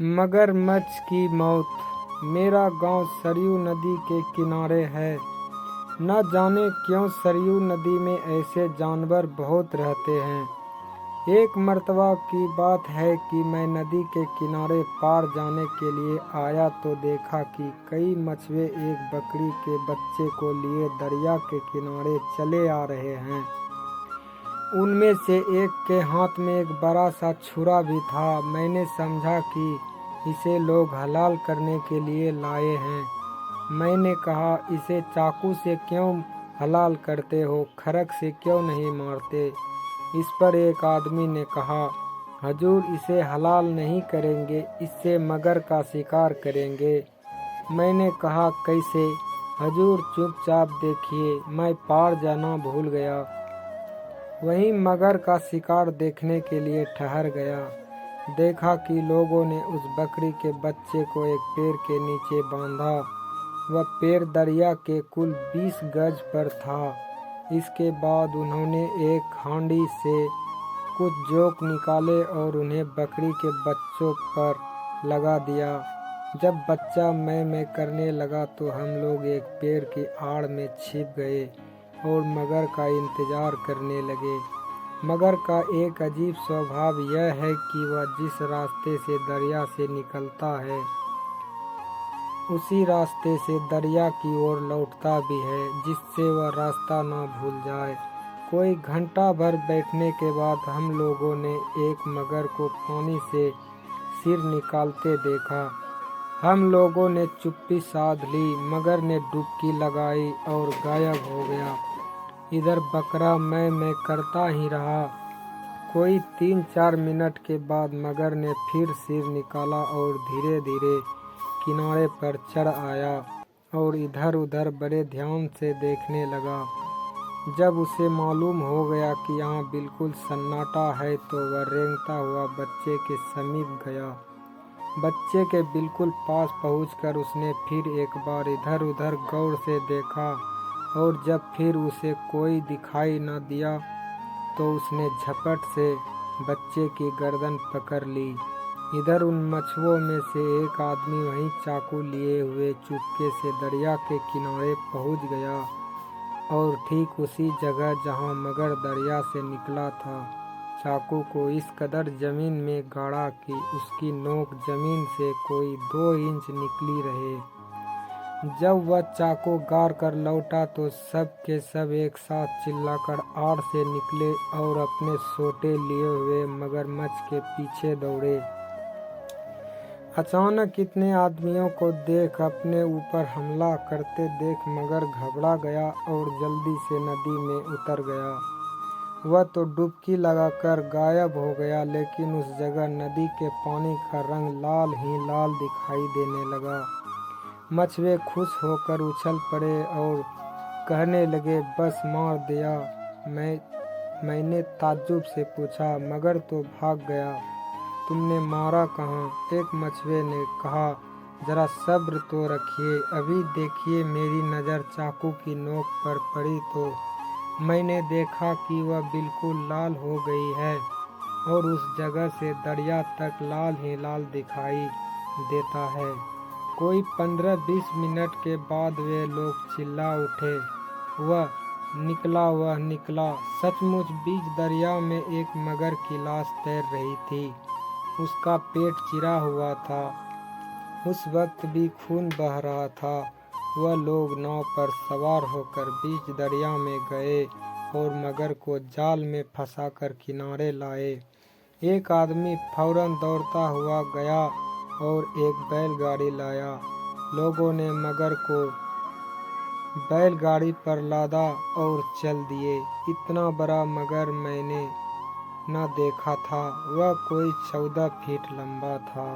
मगरमच्छ की मौत। मेरा गांव सरयू नदी के किनारे है। न जाने क्यों सरयू नदी में ऐसे जानवर बहुत रहते हैं। एक मर्तबा की बात है कि मैं नदी के किनारे पार जाने के लिए आया तो देखा कि कई मछुए एक बकरी के बच्चे को लिए दरिया के किनारे चले आ रहे हैं। उनमें से एक के हाथ में एक बड़ा सा छुरा भी था। मैंने समझा कि इसे लोग हलाल करने के लिए लाए हैं। मैंने कहा, इसे चाकू से क्यों हलाल करते हो, खरक से क्यों नहीं मारते? इस पर एक आदमी ने कहा, हजूर, इसे हलाल नहीं करेंगे, इससे मगर का शिकार करेंगे। मैंने कहा, कैसे? हजूर चुपचाप देखिए, मैं पार जाना भूल गया। वहीं मगर का शिकार देखने के लिए ठहर गया। देखा कि लोगों ने उस बकरी के बच्चे को एक पेड़ के नीचे बांधा। वह पेड़ दरिया के कुल 20 गज पर था। इसके बाद उन्होंने एक हांडी से कुछ जोक निकाले और उन्हें बकरी के बच्चों पर लगा दिया। जब बच्चा मैं करने लगा तो हम लोग एक पेड़ की आड़ में छिप गए और मगर का इंतजार करने लगे। मगर का एक अजीब स्वभाव यह है कि वह जिस रास्ते से दरिया से निकलता है उसी रास्ते से दरिया की ओर लौटता भी है, जिससे वह रास्ता ना भूल जाए। कोई घंटा भर बैठने के बाद हम लोगों ने एक मगर को पानी से सिर निकालते देखा। हम लोगों ने चुप्पी साध ली। मगर ने डुबकी लगाई और गायब हो गया। इधर बकरा मैं करता ही रहा। कोई 3-4 मिनट के बाद मगर ने फिर सिर निकाला और धीरे धीरे किनारे पर चढ़ आया और इधर उधर बड़े ध्यान से देखने लगा। जब उसे मालूम हो गया कि यहाँ बिल्कुल सन्नाटा है तो वह रेंगता हुआ बच्चे के समीप गया। बच्चे के बिल्कुल पास पहुंचकर उसने फिर एक बार इधर उधर गौर से देखा और जब फिर उसे कोई दिखाई न दिया तो उसने झपट से बच्चे की गर्दन पकड़ ली। इधर उन मछुओं में से एक आदमी वहीं चाकू लिए हुए चुपके से दरिया के किनारे पहुंच गया और ठीक उसी जगह जहां मगर दरिया से निकला था, चाकू को इस कदर जमीन में गाड़ा कि उसकी नोक जमीन से कोई 2 इंच निकली रहे। जब वह चाकू गाड़ कर लौटा तो सब के सब एक साथ चिल्लाकर आड़ से निकले और अपने सोटे लिए हुए मगरमच्छ के पीछे दौड़े। अचानक इतने आदमियों को देख अपने ऊपर हमला करते देख मगर घबरा गया और जल्दी से नदी में उतर गया। वह तो डुबकी लगाकर गायब हो गया, लेकिन उस जगह नदी के पानी का रंग लाल ही लाल दिखाई देने लगा। मछुए खुश होकर उछल पड़े और कहने लगे, बस मार दिया। मैंने ताज्जुब से पूछा, मगर तो भाग गया, तुमने मारा कहाँ? एक मछुए ने कहा, जरा सब्र तो रखिए, अभी देखिए मेरी नज़र चाकू की नोक पर पड़ी तो मैंने देखा कि वह बिल्कुल लाल हो गई है और उस जगह से दरिया तक लाल ही लाल दिखाई देता है। कोई 15-20 मिनट के बाद वे लोग चिल्ला उठे, वह निकला। सचमुच बीच दरिया में एक मगर की लाश तैर रही थी। उसका पेट चिरा हुआ था। उस वक्त भी खून बह रहा था। वह लोग नाव पर सवार होकर बीच दरिया में गए और मगर को जाल में फंसाकर किनारे लाए। एक आदमी फौरन दौड़ता हुआ गया और एक बैलगाड़ी लाया। लोगों ने मगर को बैलगाड़ी पर लादा और चल दिए। इतना बड़ा मगर मैंने न देखा था। वह कोई 14 फीट लंबा था।